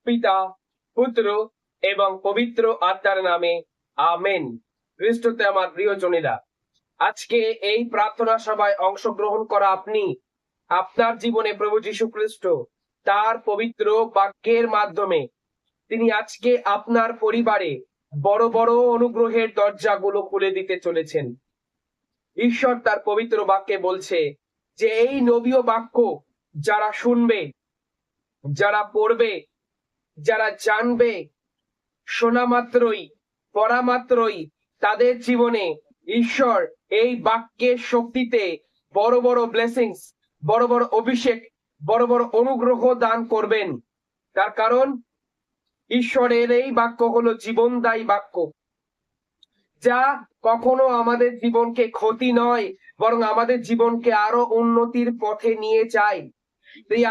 পিতা, পুত্র এবং পবিত্র আত্মার নামে আমেন। খ্রিস্টতে আমার প্রিয়জনেরা, আজকে এই প্রার্থনা সভায় অংশগ্রহণ করা আপনি আপনার জীবনে প্রভু যীশু খ্রিস্ট তার পবিত্র বাক্যের মাধ্যমে তিনি আজকে আপনার পরিবারে বড় বড় অনুগ্রহের দরজাগুলো খুলে দিতে চলেছেন। ঈশ্বর তার পবিত্র বাক্যে বলছে যে এই নবীয় বাক্য যারা শুনবে, যারা পড়বে, যারা জানবে, শোনা মাত্রই, পড়া মাত্রই তাদের জীবনে ঈশ্বর এই বাক্যের শক্তিতে বড় বড় ব্লেসিংস, বড় বড় অভিষেক, বড় বড় অনুগ্রহ দান করবেন। তার কারণ ঈশ্বরের এই বাক্য হলো জীবনদায়ী বাক্য, যা কখনো আমাদের জীবনকে ক্ষতি নয়, বরং আমাদের জীবনকে আরো উন্নতির পথে নিয়ে যায়।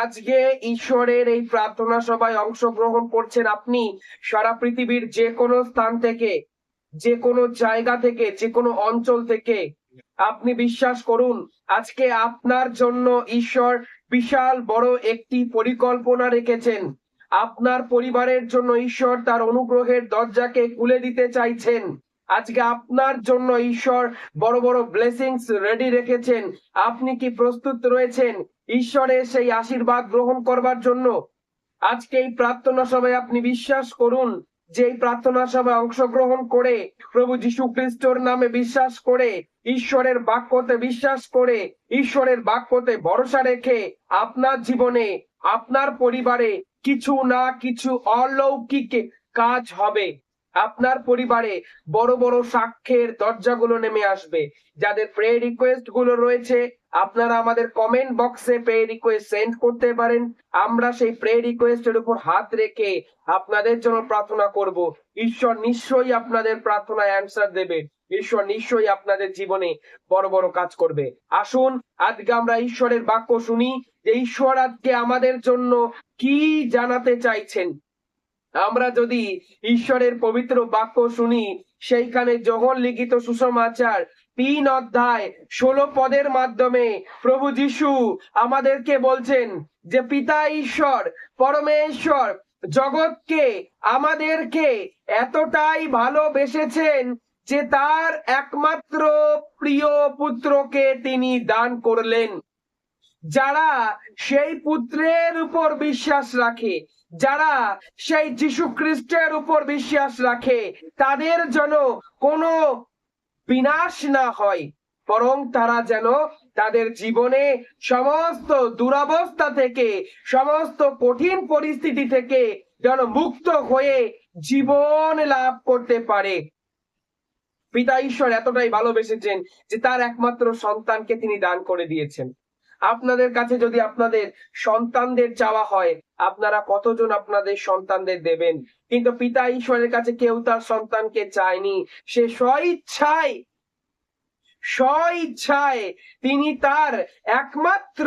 আজকে ঈশ্বরের এই প্রার্থনা সভায় অংশগ্রহণ করছেন আপনি সারা পৃথিবীর যে কোনো স্থান থেকে, যে কোনো জায়গা থেকে, যে কোনো অঞ্চল থেকে। আপনি বিশ্বাস করুন, আজকে আপনার জন্য ঈশ্বর বিশাল বড় একটি পরিকল্পনা রেখেছেন। আপনার পরিবারের জন্য ঈশ্বর তার অনুগ্রহের দরজাকে খুলে দিতে চাইছেন। আজকে আপনার জন্য ঈশ্বর বড় বড় ব্লেসিংস রেডি রেখেছেন। আপনি কি প্রস্তুত রয়েছেন ঈশ্বরের সেই আশীর্বাদ গ্রহণ করবার জন্য? আজকে এই প্রার্থনা সভায় আপনি বিশ্বাস করুন যে এই প্রার্থনা সভায় অংশগ্রহণ করে, প্রভু যীশু খ্রিস্টর নামে বিশ্বাস করে, ঈশ্বরের বাক্যতে বিশ্বাস করে, ঈশ্বরের বাক্যতে ভরসা রেখে আপনার জীবনে, আপনার পরিবারে কিছু না কিছু অলৌকিক কাজ হবে। আপনার পরিবারে বড় বড় সাক্ষ্যের দরজাগুলো নেমে আসবে। যাদের প্রেয়ার রিকোয়েস্ট গুলো রয়েছে, আপনারা আমাদের কমেন্ট বক্সে প্রেয়ার রিকোয়েস্ট সেন্ড করতে পারেন। আমরা সেই প্রেয়ার রিকোয়েস্টের উপর হাত রেখে আপনাদের জন্য প্রার্থনা করব। ঈশ্বর নিশ্চয়ই আপনাদের প্রার্থনায় অ্যানসার দেবে। ঈশ্বর নিশ্চয়ই আপনাদের জীবনে বড় বড় কাজ করবে। আসুন আজকে আমরা ঈশ্বরের বাক্য শুনি যে ঈশ্বর আজকে আমাদের জন্য কি জানাতে চাইছেন। আমরা যদি ঈশ্বরের পবিত্র বাক্য শুনি, সেইখানে যোহন লিখিত সুসমাচার 3 অধ্যায় 16 পদের মাধ্যমে প্রভু যীশু আমাদেরকে বলছেন যে পিতা ঈশ্বর, পরমেশ্বর জগৎকে, আমাদেরকে এতটাই ভালোবেসেছেন যে তার একমাত্র প্রিয় পুত্রকে তিনি দান করলেন। যারা সেই পুত্রের উপর বিশ্বাস রাখে, যারা সেই যীশু খ্রিস্টের উপর বিশ্বাস রাখে, তাদের যেন কোনো বিনাশ না হয়, বরং তারা যেন তাদের জীবনে সমস্ত দুরবস্থা থেকে, সমস্ত কঠিন পরিস্থিতি থেকে যেন মুক্ত হয়ে জীবন লাভ করতে পারে। পিতা ঈশ্বর এতটাই ভালোবেসেছেন যে তার একমাত্র সন্তানকে তিনি দান করে দিয়েছেন। আপনাদের কাছে যদি আপনাদের সন্তানদের চাওয়া হয়, আপনারা কতজন আপনাদের সন্তানদের দেবেন? কিন্তু পিতা ঈশ্বরের কাছে কেউ তার সন্তানকে চায়নি। সে স্বইচ্ছায় তিনি তার একমাত্র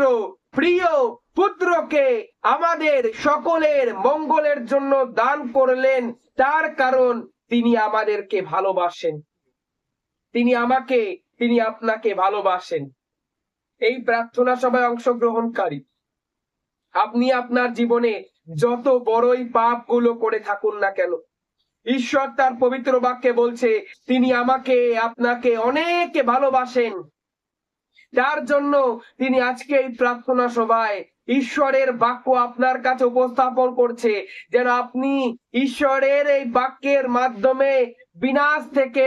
প্রিয় পুত্রকে আমাদের সকলের মঙ্গলের জন্য দান করলেন। তার কারণ তিনি আমাদেরকে ভালোবাসেন, তিনি আমাকে, তিনি আপনাকে ভালোবাসেন। এই প্রার্থনা সভায় অংশগ্রহণকারী আপনি আপনার জীবনে যত বড়ই পাপগুলো করে থাকুন না কেন, ঈশ্বর তার পবিত্র বাক্যে বলছে তিনি আমাকে, আপনাকে অনেক ভালোবাসেন। যার জন্য তিনি আজকে এই প্রার্থনা সভায় ঈশ্বরের বাক্য আপনার কাছে উপস্থাপন করছে, যেন আপনি ঈশ্বরের এই বাক্যের মাধ্যমে বিনাশ থেকে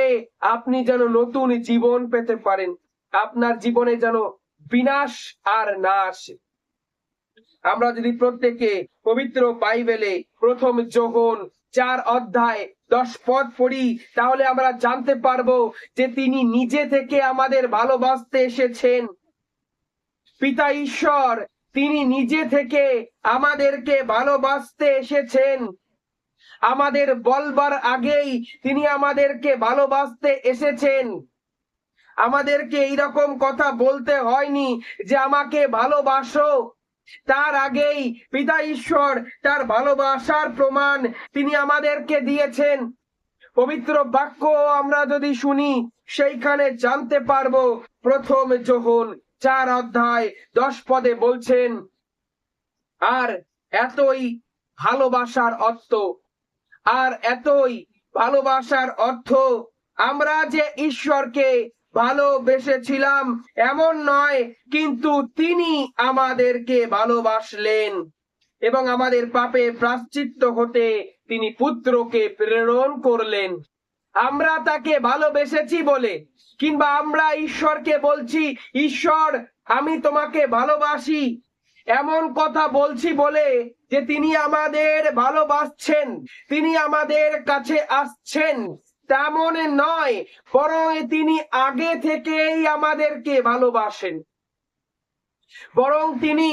আপনি যেন নতুন জীবন পেতে পারেন। আপনার জীবনে যেন বিনাশ আর না আসে। আমরা যদি প্রত্যেকে পবিত্র বাইবেলে প্রথম যোহন 4 অধ্যায় 10 পদ পড়ি, তাহলে আমরা জানতে পারবো যে তিনি নিজে থেকে আমাদের ভালোবাসতে এসেছেন। পিতা ঈশ্বর তিনি নিজে থেকে আমাদেরকে ভালোবাসতে এসেছেন। আমাদের বলবার আগেই তিনি আমাদেরকে ভালোবাসতে এসেছেন। আমাদেরকে এইরকম কথা বলতে হয়নি যে আমাকে ভালোবাসো। তার আগেই পিতা ঈশ্বর তার ভালোবাসার প্রমাণ তিনি আমাদেরকে দিয়েছেন। পবিত্র বাক্য আমরা যদি শুনি, সেইখানে জানতে পারবো প্রথম যোহন 4 অধ্যায় 10 পদে বলছেন, আর এতই ভালোবাসার অর্থ। আর এতই ভালোবাসার অর্থ, আমরা যে ঈশ্বরকে ভালোবেসেছিলাম এমন নয়, কিন্তু তিনি আমাদেরকে ভালোবাসলেন এবং আমাদের পাপে প্রায়শ্চিত্ত হতে তিনি পুত্রকে প্রেরণ করলেন। আমরা তাকে ভালোবেসেছি বলে, কিংবা আমরা ঈশ্বরকে বলছি, ঈশ্বর আমি তোমাকে ভালোবাসি, এমন কথা বলছি বলে যে তিনি আমাদের ভালোবাসছেন, তিনি আমাদের কাছে আসছেন, তেমন নয়, বরং তিনি আগে থেকেই আমাদেরকে ভালোবাসেন। বরং তিনি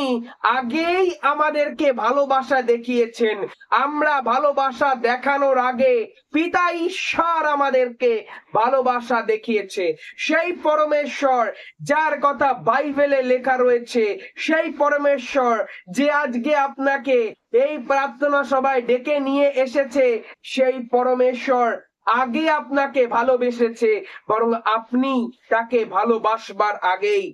আগেই আমাদেরকে ভালোবাসা দেখিয়েছেন। আমরা ভালোবাসা দেখানোর আগে পিতা ঈশ্বর আমাদেরকে ভালোবাসা দেখিয়েছে। সেই পরমেশ্বর যার কথা বাইবেলে লেখা রয়েছে, সেই পরমেশ্বর যে আজকে আপনাকে এই প্রার্থনা সভায় ডেকে নিয়ে এসেছে, সেই পরমেশ্বর আগে আপনাকে ভালোবেসেছে, বরং আপনি তাকে ভালোবাসবার আগেই।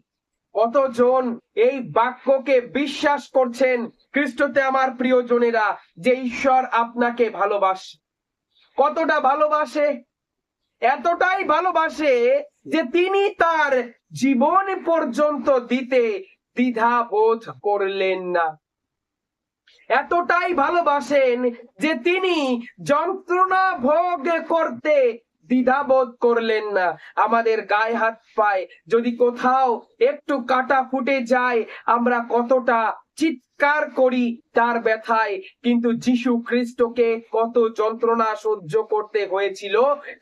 কতজন এই বাক্যকে বিশ্বাস করছেন খ্রিস্টতে আমার প্রিয়জনেরা, যে ঈশ্বর আপনাকে ভালোবাসে? কতটা ভালোবাসে? এতটাই ভালোবাসে যে তিনি তার জীবন পর্যন্ত দিতে দ্বিধা বোধ করলেন না। এতটাই ভালোবাসেন যে তিনি যন্ত্রণা ভোগ করতে দ্বিধাবোধ করলেন না। আমাদের গায়ে হাত পায়ে যদি কোথাও একটু কাটা ফুটে যায়, আমরা কতটা চিৎকার করি তার ব্যথায়, কিন্তু যীশু খ্রিস্টকে কত যন্ত্রণা সহ্য করতে হয়েছিল,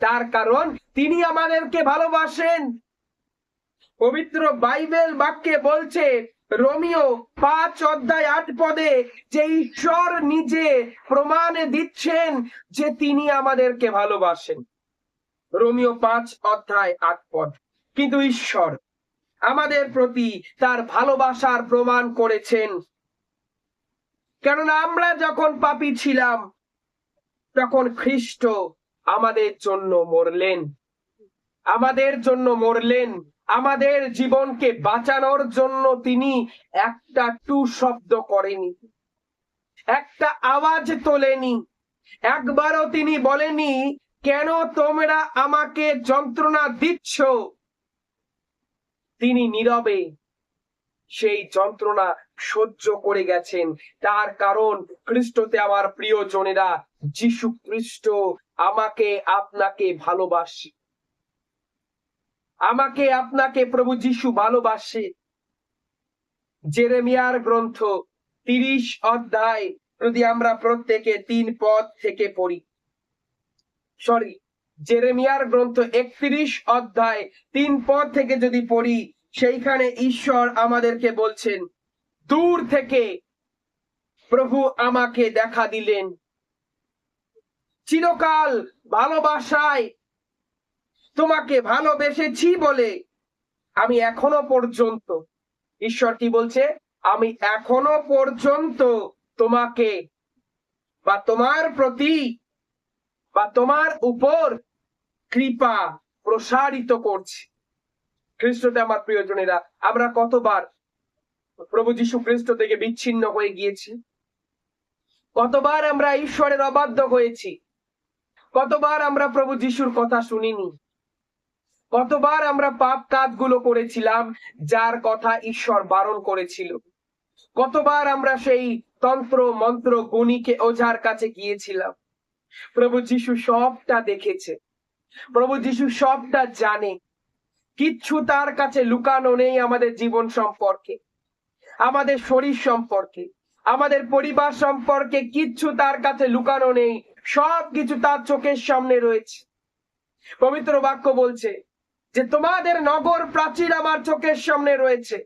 তার কারণ তিনি আমাদেরকে ভালোবাসেন। পবিত্র বাইবেল বাক্যে বলছে, রোমিও 5:8 যে ঈশ্বর নিজে প্রমাণ দিচ্ছেন যে তিনি আমাদেরকে ভালোবাসেন। রোমিও 5:8। কিন্তু ঈশ্বর আমাদের প্রতি তার ভালোবাসার প্রমাণ করেছেন, কেননা আমরা যখন পাপী ছিলাম তখন খ্রিস্ট আমাদের জন্য মরলেন। আমাদের জন্য মরলেন, আমাদের জীবনকে বাঁচানোর জন্য তিনি একটা টু শব্দ করেনি, একটা আওয়াজ তোলেনি, একবারও তিনি বলেনি কেন তোমরা আমাকে যন্ত্রণা দিচ্ছ। তিনি নীরবে সেই যন্ত্রণা সহ্য করে গেছেন। তার কারণ খ্রিস্টতে আমার প্রিয়জনেরা, যীশু খ্রিস্ট আমাকে আপনাকে ভালোবাসে। আমাকে আপনাকে প্রভু যীশু ভালোবাসে। জেরেমিয়ার গ্রন্থ 30 অধ্যায় যদি আমরা প্রত্যেকে 3 পদ থেকে পড়ি, জেরেমিয়ার গ্রন্থ 31 অধ্যায় 3 পদ থেকে যদি পড়ি, সেইখানে ঈশ্বর আমাদেরকে বলছেন, দূর থেকে প্রভু আমাকে দেখা দিলেন। চিরকাল ভালোবাসায় তোমাকে ভালোবেসেছি বলে আমি এখনো পর্যন্ত, ঈশ্বর কি বলছে, আমি এখনো পর্যন্ত তোমাকে বা তোমার প্রতি বা তোমার উপর কৃপা প্রসারিত করছি। খ্রিস্টতে আমার প্রিয়জনেরা, আমরা কতবার প্রভু যীশু খ্রিস্ট থেকে বিচ্ছিন্ন হয়ে গিয়েছি, কতবার আমরা ঈশ্বরের অবাধ্য হয়েছি, কতবার আমরা প্রভু যীশুর কথা শুনিনি, কতবার আমরা পাপ কাজগুলো করেছিলাম যার কথা ঈশ্বর বারণ করেছিল, কতবার আমরা সেই তন্ত্র মন্ত্র গুণীকে ওঝার কাছে গিয়েছিলাম। প্রভু যীশু সবটা দেখেছে, প্রভু যীশু সবটা জানে। কিচ্ছু তার কাছে লুকানো নেই। আমাদের জীবন সম্পর্কে, আমাদের শরীর সম্পর্কে, আমাদের পরিবার সম্পর্কে কিচ্ছু তার কাছে লুকানো নেই। সবকিছু তার চোখের সামনে রয়েছে। পবিত্র বাক্য বলছে যে তোমাদের নগর প্রাচীর আমার চোখের সামনে রয়েছে,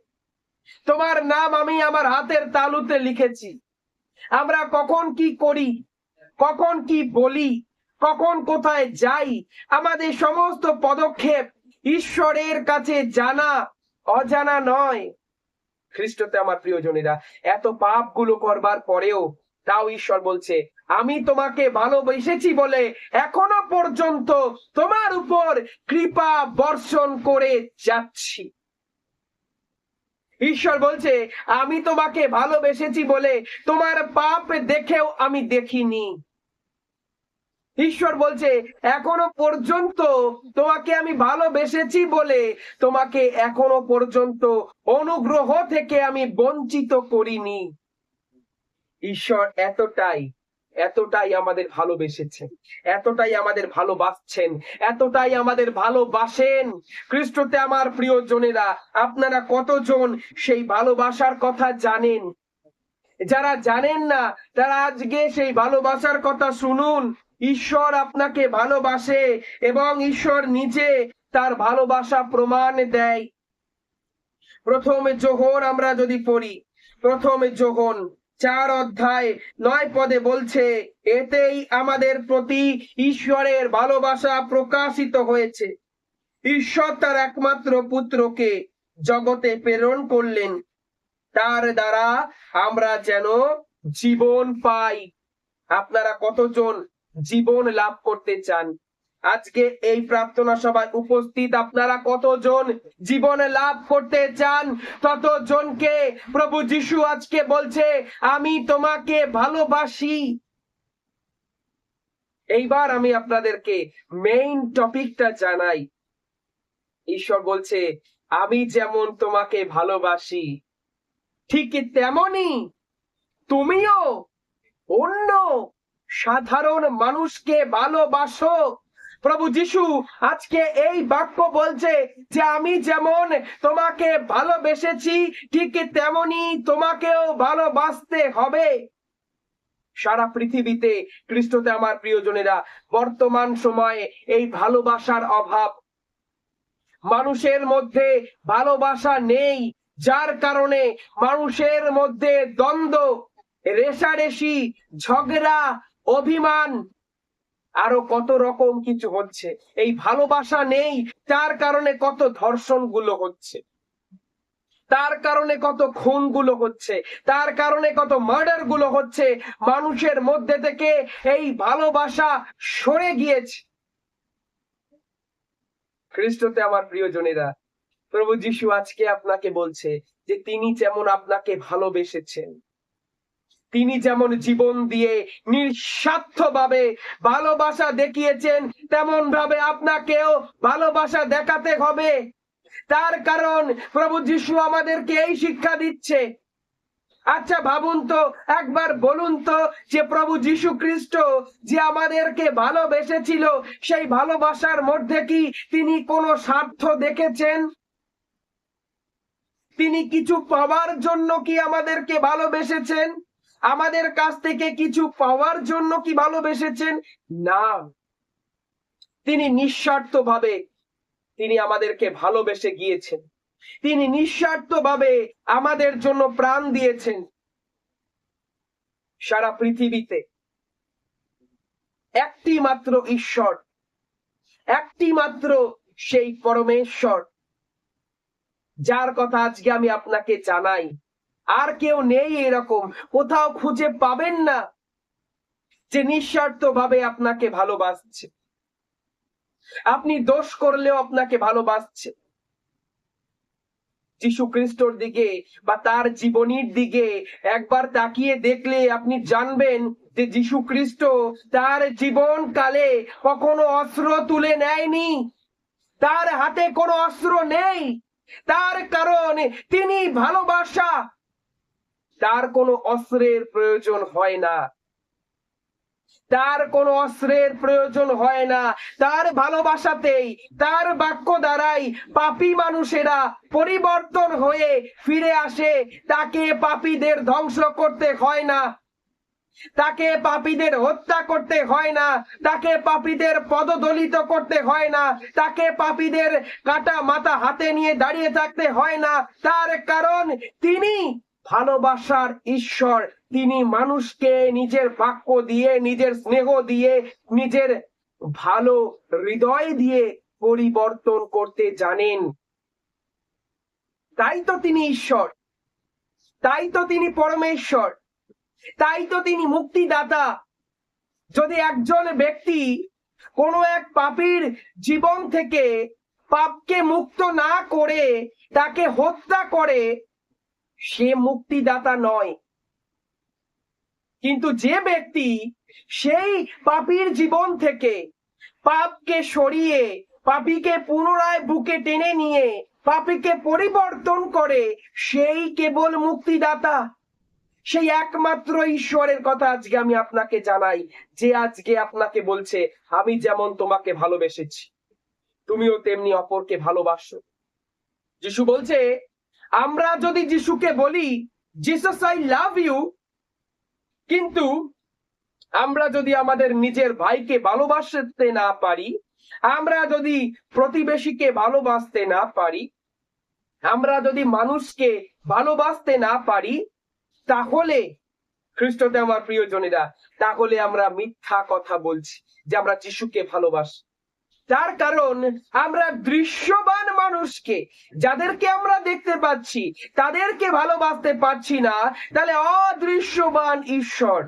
তোমার নাম আমি আমার হাতের তালুতে লিখেছি। আমরা কখন কি করি, কখন কি বলি, কখন কোথায় যাই, আমাদের সমস্ত পদক্ষেপ ঈশ্বরের কাছে জানা অজানা নয়। খ্রিস্টতে আমার প্রিয়জনেরা, এত পাপগুলো করবার পরেও তাও ঈশ্বর বলছে, আমি তোমাকে ভালোবেসেছি বলে এখনো পর্যন্ত তোমার উপর কৃপা বর্ষণ করে যাচ্ছি। ঈশ্বর বলছে, আমি তোমাকে ভালোবেসেছি বলে তোমার পাপ দেখেও আমি দেখিনি। ঈশ্বর বলছে, এখনো পর্যন্ত তোমাকে আমি ভালোবেসেছি বলে তোমাকে এখনো পর্যন্ত অনুগ্রহ থেকে আমি বঞ্চিত করিনি। ঈশ্বর এতটাই আমাদের ভালোবেসেছেন, এতটাই আমাদের ভালোবাসছেন, এতটাই আমাদের ভালোবাসেন। খ্রিস্টতে আমার প্রিয়জনেরা, আপনারা কতজন সেই ভালোবাসার কথা জানেন? যারা জানেন না তারা আজকে সেই ভালোবাসার কথা শুনুন। ঈশ্বর আপনাকে ভালোবাসে এবং ঈশ্বর নিজে তার ভালোবাসা প্রমাণ দেয়। প্রথমে যোহন আমরা যদি পড়ি, প্রথমে যোহন 4 অধ্যায় 9 পদে বলছে, এতেই আমাদের প্রতি ঈশ্বরের ভালোবাসা প্রকাশিত হয়েছে, ঈশ্বর তার একমাত্র পুত্রকে জগতে প্রেরণ করলেন, তার দ্বারা আমরা যেন জীবন পাই। আপনারা কতজন জীবন লাভ করতে চান? আজকে এই প্রার্থনা সভায় উপস্থিত আপনারা কতজন জীবন লাভ করতে চান? ততজনকে প্রভু যিশু আজকে বলছে, আমি তোমাকে ভালোবাসি। এইবার আমি আপনাদেরকে মেইন টপিকটা জানাই। ঈশ্বর বলছে, আমি যেমন তোমাকে ভালোবাসি ঠিক তেমনি তুমিও অন্য সাধারণ মানুষকে ভালোবাসো। প্রভু যিশু আজকে এই বাক্য বলছে যে আমি যেমন তোমাকে ভালোবেসেছি ঠিক তেমনি তোমাকেও ভালোবাসতে হবে। সারা পৃথিবীতে খ্রিস্টতে আমার প্রিয়জনেরা বর্তমান সময়ে এই ভালোবাসার অভাব, মানুষের মধ্যে ভালোবাসা নেই, যার কারণে মানুষের মধ্যে দ্বন্দ্ব, রেষারেষি, ঝগড়া, অভিমান, আরো কত রকম কিছু হচ্ছে। এই ভালোবাসা নেই, তার কারণে কত ধর্ষণ গুলো হচ্ছে, তার কারণে কত খুন গুলো হচ্ছে, তার কারণে কত মার্ডার গুলো হচ্ছে। মানুষের মধ্যে থেকে এই ভালোবাসা সরে গিয়েছে। খ্রিস্টতে আমার প্রিয়জনেরা, প্রভু যিশু আজকে আপনাকে বলছে যে তিনি যেমন আপনাকে ভালোবেসেছেন, তিনি যেমন জীবন দিয়ে নিঃস্বার্থভাবে ভালোবাসা দেখিয়েছেন, তেমন ভাবে আপনাকেও ভালোবাসা দেখাতে হবে। তার কারণ প্রভু যিশু আমাদেরকে এই শিক্ষা দিচ্ছে। আচ্ছা ভাবুন তো, একবার বলুন তো, যে প্রভু যিশু খ্রিস্ট যে আমাদেরকে ভালোবেসেছিল, সেই ভালোবাসার মধ্যে কি তিনি কোনো স্বার্থ দেখেছেন? তিনি কিছু পাওয়ার জন্য কি আমাদেরকে ভালোবেসেছেন? আমাদের কাছ থেকে কিছু পাওয়ার জন্য কি ভালোবেসেছেন? না, তিনি নিঃস্বার্থভাবে তিনি আমাদেরকে ভালোবেসে গিয়েছেন। তিনি নিঃস্বার্থভাবে আমাদের জন্য প্রাণ দিয়েছেন। সারা পৃথিবীতে একটি মাত্র ঈশ্বর, একটি মাত্র সেই পরমেশ্বর, যার কথা আজকে আমি আপনাকে জানাই। আর কেউ নেই এরকম, কোথাও খুঁজে পাবেন না যে নিঃস্বার্থভাবে আপনাকে ভালোবাসছে। আপনি দোষ করলেও আপনাকে ভালোবাসছে। যিশু খ্রিস্টর দিকে বা তার জীবনীর দিকে একবার তাকিয়ে দেখলে আপনি জানবেন যে যিশু খ্রিস্ট তার জীবন কালে কখনো অস্ত্র তুলে নেয়নি, তার হাতে কোনো অস্ত্র নেই। তার কারণ তিনি ভালোবাসা, তার কোনো অস্ত্রের প্রয়োজন হয় না, তার কোনো অস্ত্রের প্রয়োজন হয় না। তার ভালোবাসাতেই, তার বাক্য দ্বারাই পাপী মানুষেরা পরিবর্তন হয়ে ফিরে আসে। তাকে পাপীদের ধ্বংস করতে হয় না, তাকে পাপীদের হত্যা করতে হয় না, তাকে পাপীদের পদদলিত করতে হয় না, তাকে পাপীদের কাটা মাথা হাতে নিয়ে দাঁড়িয়ে থাকতে হয় না। তার কারণ তিনি ভালোবাসার ঈশ্বর। তিনি মানুষকে নিজের বাক্য দিয়ে, নিজের স্নেহ দিয়ে, নিজের ভালো হৃদয় দিয়ে পরিবর্তন করতে জানেন। তাই তো তিনি ঈশ্বর, তাই তো তিনি পরমেশ্বর, তাই তো তিনি মুক্তিদাতা। যদি একজন ব্যক্তি কোনো এক পাপীর জীবন থেকে পাপকে মুক্ত না করে তাকে হত্যা করে, সে মুক্তিদাতা নয়। কিন্তু যে ব্যক্তি সেই পাপীর জীবন থেকে পাপকে সরিয়ে পাপীকে পুনরায় বুকে টেনে নিয়ে পাপীকে পরিবর্তন করে, সেই কেবল মুক্তিদাতা, সেই একমাত্র ঈশ্বরের কথা আজকে আমি আপনাকে জানাই, যে আজকে আপনাকে বলছে, আমি যেমন তোমাকে ভালোবেসেছি তুমিও তেমনি অপরকে ভালোবাসো। যিশু বলছে, আমরা যদি যিশুকে বলি জিসাস আই লাভ ইউ, কিন্তু আমরা যদি আমাদের নিজের ভাইকে ভালোবাসতে না পারি, আমরা যদি প্রতিবেশীকে ভালোবাসতে না পারি, আমরা যদি মানুষকে ভালোবাসতে না পারি, তাহলে খ্রিস্টতে আমার প্রিয়জনেরা, তাহলে আমরা মিথ্যা কথা বলছি যে আমরা যিশুকে ভালোবাসি। তার কারণ আমরা দৃশ্যমান মানুষকে, যাদেরকে আমরা দেখতে পাচ্ছি, তাদেরকে ভালোবাসতে পারছি না, তাহলে অদৃশ্যমান ঈশ্বর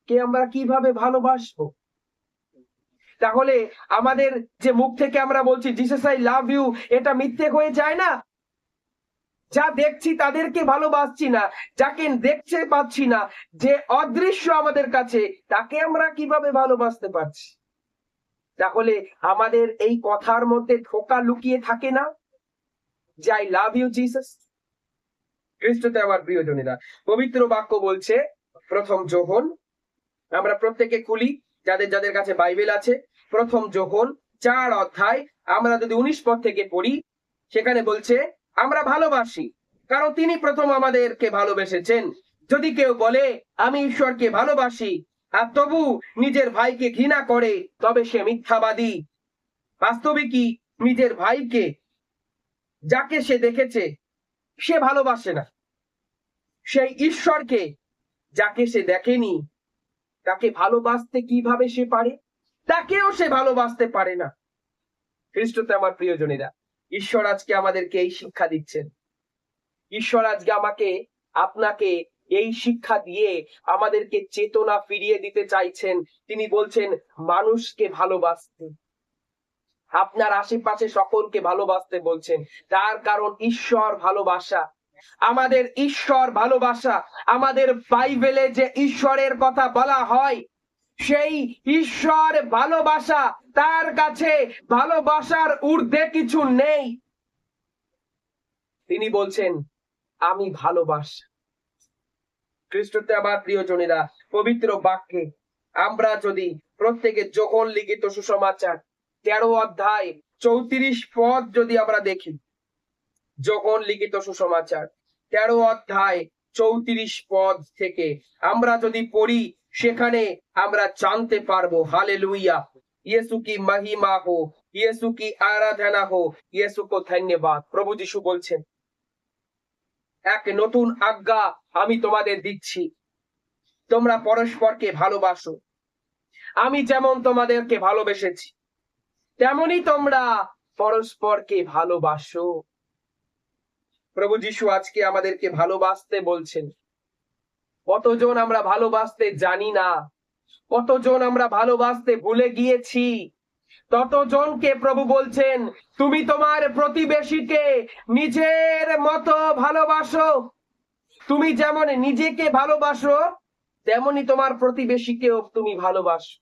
কে আমরা কিভাবে ভালোবাসবো? তাহলে আমাদের যে মুখ থেকে আমরা বলছি জিসাস আই লাভ ইউ, এটা মিথ্যে হয়ে যায় না? যা দেখছি তাদেরকে ভালোবাসছি না, যাকে দেখতে পাচ্ছি না, যে অদৃশ্য আমাদের কাছে, তাকে আমরা কিভাবে ভালোবাসতে পারছি? তাহলে আমাদের এই কথার মধ্যে ধোঁকা লুকিয়ে থাকে না যে আই লাভ ইউ জিসাস? খ্রিস্টতে আমার প্রিয়জনেরা, পবিত্র বাক্য বলছে, প্রথম যোহন, আমরা প্রত্যেকে খুলি যাদের যাদের কাছে বাইবেল আছে, প্রথম যোহন 4 অধ্যায়, আমরা যদি 19 পদ থেকে পড়ি, সেখানে বলছে, আমরা ভালোবাসি কারণ তিনি প্রথম আমাদেরকে ভালোবেসেছেন। যদি কেউ বলে আমি ঈশ্বরকে ভালোবাসি আর তবু নিজের ভাইকে ঘৃণা করে, তবে সে মিথ্যাবাদী। বাস্তবিকই নিজের ভাইকে, যাকে সে দেখেছে, সে ভালোবাসে না। সেই ঈশ্বরকে, যাকে সে দেখেনি, তাকে ভালোবাসতে কিভাবে সে পারে? তাকেও সে ভালোবাসতে পারে না। খ্রিস্টতে আমার প্রিয়জনেরা, ঈশ্বর আজকে আমাদেরকে এই শিক্ষা দিচ্ছেন। ঈশ্বর আজকে আমাকে আপনাকে এই শিক্ষা দিয়ে আমাদেরকে চেতনা ফিরিয়ে দিতে চাইছেন। তিনি বলছেন মানুষকে ভালোবাসতে, আপনার আশেপাশে সকলকে ভালোবাসতে বলছেন। তার কারণ ঈশ্বর ভালোবাসা, আমাদের ঈশ্বর ভালোবাসা। আমাদের বাইবেলে যে ঈশ্বরের কথা বলা হয়, সেই ঈশ্বর ভালোবাসা, তার কাছে ভালোবাসার ঊর্ধ্বে কিছু নেই। তিনি বলছেন আমি ভালোবাসা। খ্রিস্টতে আমার প্রিয়জনেরা, পবিত্র বাক্যে আমরা যদি প্রত্যেকে যোহন লিখিত সুসমাচার 13 অধ্যায় 34 পদ যদি আমরা দেখি, যোহন লিখিত সুসমাচার 13 অধ্যায় 34 পদ থেকে আমরা যদি পড়ি, সেখানে আমরা জানতে পারবো হালেলুয়া, ইয়েসু কি মহিমা হো, ইয়েসু কি আরাধনা হো, ইয়েসু কো ধন্যবাদ। প্রভু যিশু বলছেন, এক নতুন আজ্ঞা আমি তোমাদের দিচ্ছি, তোমরা পরস্পরকে ভালোবাসো। আমি যেমন তোমাদেরকে ভালোবেসেছি, তেমনি তোমরা পরস্পরকে ভালোবাসো। প্রভু যিশু আজকে আমাদেরকে ভালোবাসতে বলছেন। কতজন আমরা ভালোবাসতে জানি না, কতজন আমরা ভালোবাসতে ভুলে গিয়েছি, ততজনকে প্রভু বলছেন, তুমি তোমার প্রতিবেশীকে নিজের মতো ভালোবাসো। তুমি যেমন নিজেকে ভালোবাসো, তেমনি তোমার প্রতিবেশীকেও তুমি ভালোবাসো।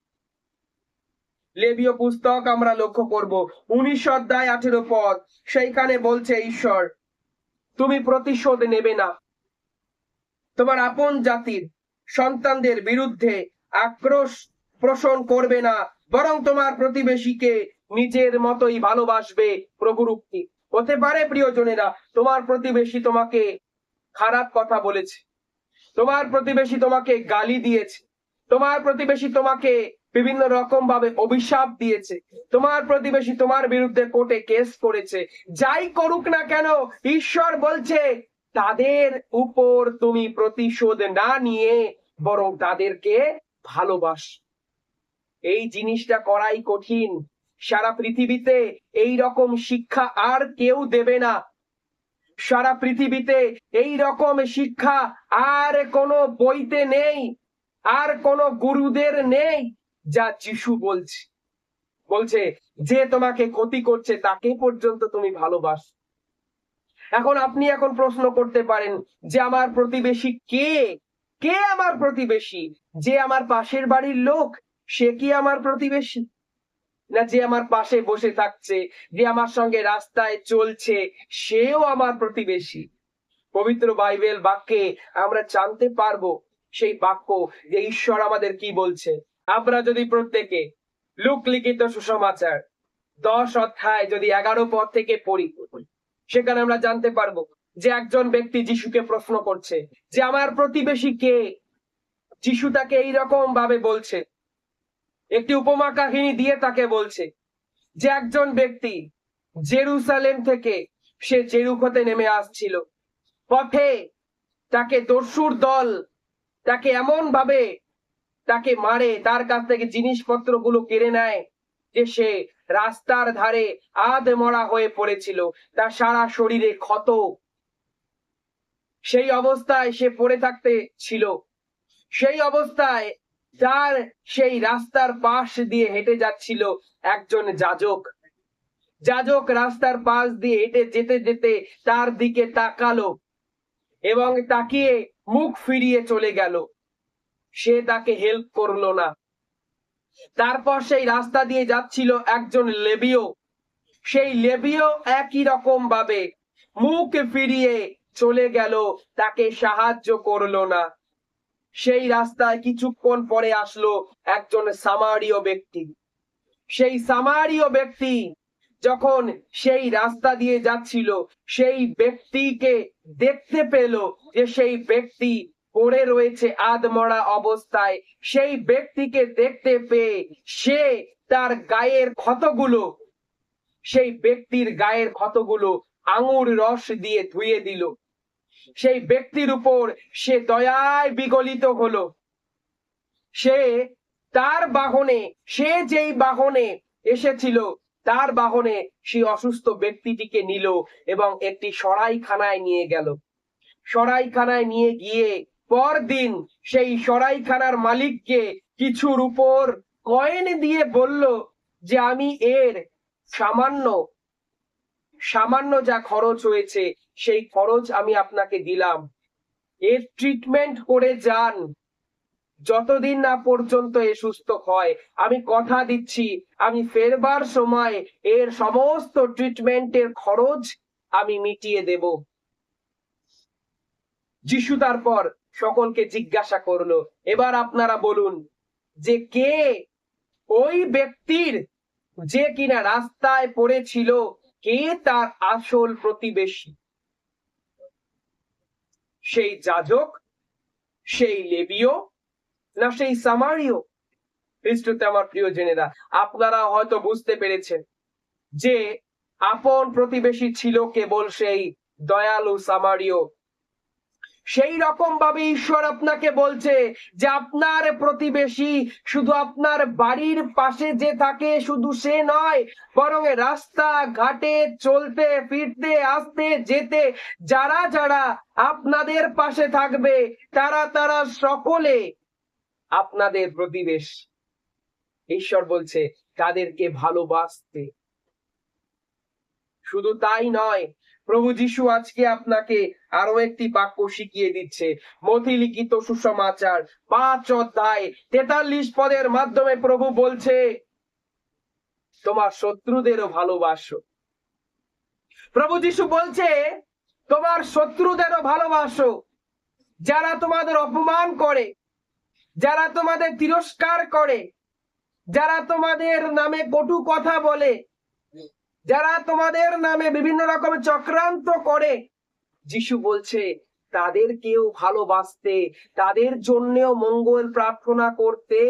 লেবীয় পুস্তক আমরা লক্ষ্য করব 19 অধ্যায় 18 পদ, সেইখানে বলছে ঈশ্বর, তুমি প্রতিশোধ নেবে না, তোমার আপন জাতির সন্তানদের বিরুদ্ধে আক্রোশ পোষণ করবে না, বরং তোমার প্রতিবেশীকে নিজের মতোই ভালোবাসবে। প্রভুর উক্তি। হতে পারে প্রিয়জনেরা, তোমার প্রতিবেশী তোমাকে খারাপ কথা বলেছে, তোমার প্রতিবেশী তোমাকে গালি দিয়েছে, তোমার প্রতিবেশী তোমাকে বিভিন্ন রকম ভাবে অভিশাপ দিয়েছে, তোমার প্রতিবেশী তোমার বিরুদ্ধে কোর্টে কেস করেছে। যাই করুক না কেন, ঈশ্বর বলছে তাদের উপর তুমি প্রতিশোধ না নিয়ে বরং তাদেরকে ভালোবাসো। এই জিনিসটা করাই কঠিন। সারা পৃথিবীতে এই রকম শিক্ষা আর কেউ দেবে না। সারা পৃথিবীতে এই রকম শিক্ষা আর কোনো বইতে নেই, আর কোনো গুরুদের নেই। যা যিশু বলছে যে তোমাকে ক্ষতি করছে তাকে পর্যন্ত তুমি ভালোবাসো। এখন আপনি প্রশ্ন করতে পারেন যে আমার প্রতিবেশী কে? কে আমার প্রতিবেশী? যে আমার পাশের বাড়ির লোক, সে কি আমার প্রতিবেশী? না যে আমার পাশে বসে থাকছে, যে আমার সঙ্গে রাস্তায় চলছে, সেও আমার প্রতিবেশী? পবিত্র বাইবেল বাক্যে আমরা জানতে পারবো সেই বাক্য যে ঈশ্বর আমাদের কি বলছে। আমরা যদি প্রত্যেকে লুক লিখিত সুসমাচার 10 অধ্যায় যদি 11 পদ থেকে পড়ি, সেখানে আমরা জানতে পারবো যে একজন ব্যক্তি যিশুকে প্রশ্ন করছে যে আমার প্রতিবেশী কে। যিশু তাকে এইরকম ভাবে বলছে, একটি উপমা কাহিনী দিয়ে তাকে বলছে যে একজন ব্যক্তি জেরুসালেম থেকে সে জেরিকোতে নেমে আসছিল। পথে তাকে দস্যুর দল তাকে এমন ভাবে তাকে মারে, তার কাছ থেকে জিনিসপত্রগুলো কেড়ে নেয় যে সে রাস্তার ধারে আধ মরা হয়ে পড়েছিল, তার সারা শরীরে ক্ষত। সেই অবস্থায় সে পড়ে থাকতে ছিল। সেই অবস্থায় তার সেই রাস্তার পাশ দিয়ে হেঁটে যাচ্ছিল একজন যাজক। যাজক রাস্তার পাশ দিয়ে হেঁটে যেতে যেতে তার দিকে তাকালো এবং তাকিয়ে মুখ ফিরিয়ে চলে গেল। সে তাকে হেল্প করলো না। তারপর সেই রাস্তা দিয়ে যাচ্ছিল একজন লেবীয়। সেই লেবীয় একই রকম ভাবে মুখ ফিরিয়ে চলে গেল, তাকে সাহায্য করলো না। সেই রাস্তায় কিছুক্ষণ পরে আসলো একজন সামারীয় ব্যক্তি। সেই সামারীয় ব্যক্তি যখন সেই রাস্তা দিয়ে যাচ্ছিল, সেই ব্যক্তিকে দেখতে পেল যে সেই ব্যক্তি পড়ে রয়েছে আধমরা অবস্থায়। সেই ব্যক্তিকে দেখতে পেয়ে সে তার গায়ের ক্ষতগুলো, সেই ব্যক্তির গায়ের ক্ষতগুলো আঙুর রস দিয়ে ধুয়ে দিল। সেই ব্যক্তির উপর সে দয়ায় বিগলিত হলো। সে তার বাহনে, সে যেই বাহনে এসেছিল, তার বাহনে সেই অসুস্থ ব্যক্তিটিকে নিল এবং একটি সরাইখানায় নিয়ে গেল। সরাইখানায় নিয়ে গিয়ে পরদিন সেই সরাইখানার মালিককে কিছুর উপর কয়েন দিয়ে বলল যে আমি এর সামান্য সামান্য যা খরচ হয়েছে সেই খরচ আমি আপনাকে দিলাম, এর ট্রিটমেন্ট করে যান, যতদিন না পর্যন্ত এ সুস্থ হয়। আমি কথা দিচ্ছি আমি ফেরবার সময় এর সমস্ত ট্রিটমেন্টের খরচ আমি মিটিয়ে দেব। যিশু তারপর সকলকে জিজ্ঞাসা করলো, এবার আপনারা বলুন যে কে ওই ব্যক্তির যে কিনা রাস্তায় পড়েছিল, কে তার আসল প্রতিবেশী? সেই যাজক, সেই লেবীয়, না সেই সামারীয়? খ্রিস্টতে আমার প্রিয়জনেরা, আপনারা হয়তো বুঝতে পেরেছেন যে আপন প্রতিবেশী ছিল কেবল সেই দয়ালু সামারীয়। সেই রকম ভাবে ঈশ্বর আপনাকে বলছে যে আপনার প্রতিবেশী শুধু আপনার বাড়ির পাশে যে থাকে শুধু সে নয়, বরং রাস্তা ঘাটে চলতে ফিরতে আসতে যেতে যারা যারা আপনাদের পাশে থাকবে, তারা তারা সকলে আপনাদের প্রতিবেশ। ঈশ্বর বলছে তাদেরকে ভালোবাসতে। শুধু তাই নয়, প্রভু যিশু আজকে আপনাকে আরো একটি বাক্য শিখিয়ে দিচ্ছে। মথি লিখিত সুসমাচার 5 অধ্যায় 43 পদের মাধ্যমে প্রভু বলছে তোমার শত্রুদেরও ভালোবাসো। প্রভু যিশু বলছে তোমার শত্রুদেরও ভালোবাসো। যারা তোমাদের অপমান করে, যারা তোমাদের তিরস্কার করে, যারা তোমাদের নামে কটু কথা বলে, যারা তোমাদের নামে বিভিন্ন রকমের চক্রান্ত করে, যিশু বলছে তাদেরকেও ভালোবাসতে, তাদের জন্যও মঙ্গল প্রার্থনা করতে।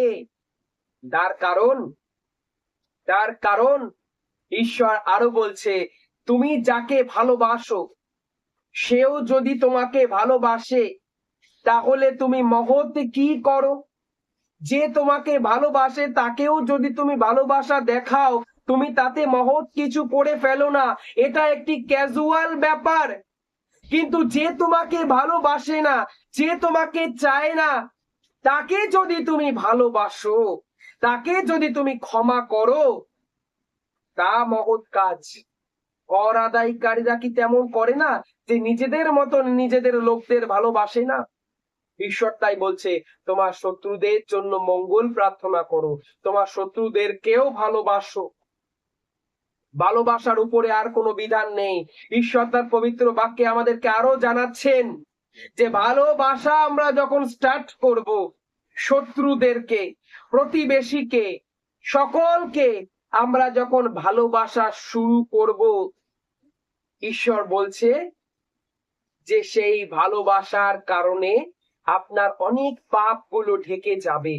তার কারণ ঈশ্বর আরো বলছে তুমি যাকে ভালোবাসো সেও যদি তোমাকে ভালোবাসে, তাহলে তুমি মহৎ কি করো? যে তোমাকে ভালোবাসে তাকেও যদি তুমি ভালোবাসা দেখাও, তুমি তাতে মহৎ কিছু করে ফেলো না, এটা একটি ক্যাজুয়াল ব্যাপার। কিন্তু যে তোমাকে ভালোবাসে না, যে তোমাকে চায় না, তাকে যদি তুমি ভালোবাসো, তাকে যদি তুমি ক্ষমা করো, তা মহৎ কাজ। কর আদায়কারীরা কি তেমন করে না, যে নিজেদের মতন নিজেদের লোকদের ভালোবাসে না? ঈশ্বর তাই বলছে, তোমার শত্রুদের জন্য মঙ্গল প্রার্থনা করো, তোমার শত্রুদেরকেও ভালোবাসো। ভালোবাসার উপরে আর কোনো বিধান নেই। ঈশ্বর তার পবিত্র বাক্যে আমাদেরকে আরো জানাচ্ছেন যে ভালোবাসা আমরা যখন স্টার্ট করব, শত্রুদেরকে, প্রতিবেশীকে, সকলকে আমরা যখন ভালোবাসা শুরু করব, ঈশ্বর বলছে যে সেই ভালোবাসার কারণে আপনার অনেক পাপগুলো ঢেকে যাবে।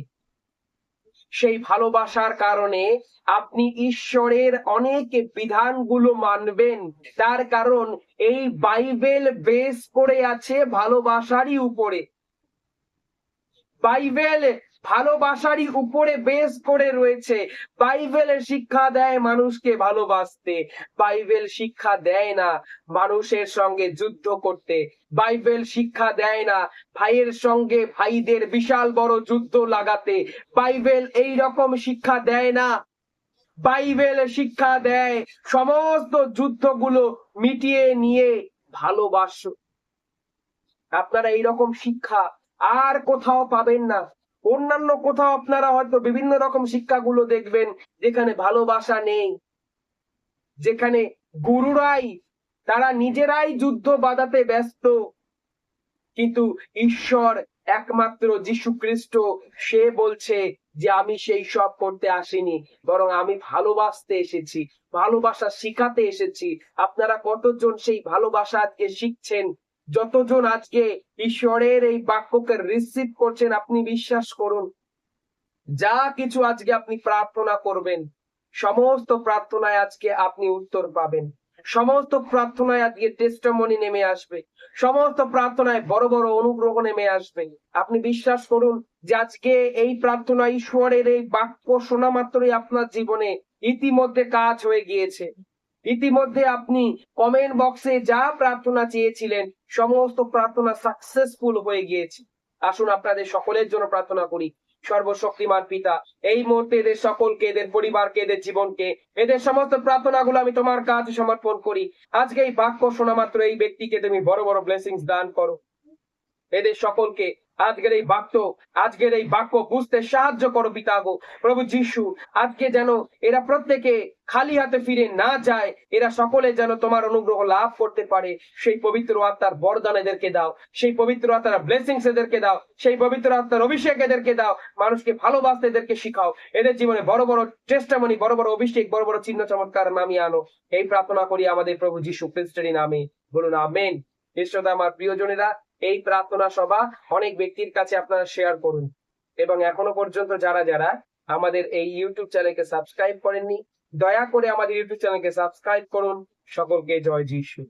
সেই ভালোবাসার কারণে আপনি ঈশ্বরের অনেক বিধানগুলো মানবেন। তার কারণ এই বাইবেল বেস করে আছে ভালোবাসারই উপরে। বাইবেল ভালোবাসারই উপরে বেস করে রয়েছে। বাইবেল শিক্ষা দেয় মানুষকে ভালোবাসতে, বাইবেল শিক্ষা দেয় না মানুষের সঙ্গে যুদ্ধ করতে, বাইবেল শিক্ষা দেয় না ভাইয়ের সঙ্গে ভাইদের বিশাল বড় যুদ্ধ লাগাতে, বাইবেল এই রকম শিক্ষা দেয় না। বাইবেল শিক্ষা দেয় সমস্ত যুদ্ধগুলো মিটিয়ে নিয়ে ভালোবাসো। আপনারা এইরকম শিক্ষা আর কোথাও পাবেন না। অন্যান্য কোথাও আপনারা হয়তো বিভিন্ন রকম শিক্ষাগুলো দেখবেন যেখানে ভালোবাসা নেই, যেখানে গুরুরাই তারা নিজেরাই যুদ্ধ বাঁধাতে ব্যস্ত। কিন্তু ঈশ্বর একমাত্র যীশু খ্রিস্ট, সে বলছে যে আমি সেই সব করতে আসিনি, বরং আমি ভালোবাসতে এসেছি, ভালোবাসা শিখাতে এসেছি। আপনারা কতজন সেই ভালোবাসা আজকে শিখছেন? যতজন আজকে ঈশ্বরের এই বাক্যকে রিসিভ করছেন, আপনি বিশ্বাস করুন, যা কিছু আজকে আপনি প্রার্থনা করবেন, সমস্ত প্রার্থনায় আজকে আপনি উত্তর পাবেন। সমস্ত প্রার্থনায় আজকে টেস্টিমনি নেমে আসবে, সমস্ত প্রার্থনায় বড় বড় অনুগ্রহ নেমে আসবে। আপনি বিশ্বাস করুন যে আজকে এই প্রার্থনা, ঈশ্বরের এই বাক্য শোনা মাত্রই আপনার জীবনে ইতিমধ্যে কাজ হয়ে গিয়েছে। ইতিমধ্যে আপনি কমেন্ট বক্সে যা প্রার্থনা চেয়েছিলেন, সমস্ত প্রার্থনা সাকসেসফুল হয়ে গিয়েছে। আসুন আপনাদের সকলের জন্য প্রার্থনা করি। সর্বশক্তিমান পিতা, এই মুহূর্তে এদের সকলকে, এদের পরিবারকে, এদের জীবনকে, এদের সমস্ত প্রার্থনাগুলো আমি তোমার কাছে সমর্পণ করি। আজকে এই বাক্য শোনা মাত্র এই ব্যক্তিকে তুমি বড় বড় ব্লেসিংস দান করো। এদের সকলকে আজকের এই বাক্য বুঝতে সাহায্য করো পিতা গো। প্রভু যিশু, আজকে যেন এরা প্রত্যেকে খালি হাতে ফিরে না যায়, এরা সকলে যেন তোমার অনুগ্রহ লাভ করতে পারে। সেই পবিত্র আত্মার বরদান এদেরকে দাও, সেই পবিত্র আত্মার ব্লেসিংস এদেরকে দাও, সেই পবিত্র আত্মার অভিষেক এদেরকে দাও। মানুষকে ভালোবাসতে এদেরকে শিখাও। এদের জীবনে বড় বড় টেস্টিমনি, বড় বড় অভিষেক, বড় বড় চিহ্ন চমৎকার নামিয়ে আনো। এই প্রার্থনা করি আমাদের প্রভু যিশু খ্রিস্টের নামে, বলুন আমেন। ঈশ্বর আমার প্রিয়জনেরা, এই প্রার্থনা সভা অনেক ব্যক্তির কাছে আপনারা শেয়ার করুন, এবং এখনো পর্যন্ত যারা যারা আমাদের এই ইউটিউব চ্যানেলকে সাবস্ক্রাইব করেননি, দয়া করে আমাদের ইউটিউব চ্যানেলকে সাবস্ক্রাইব করুন। সকলকে জয় যিশু।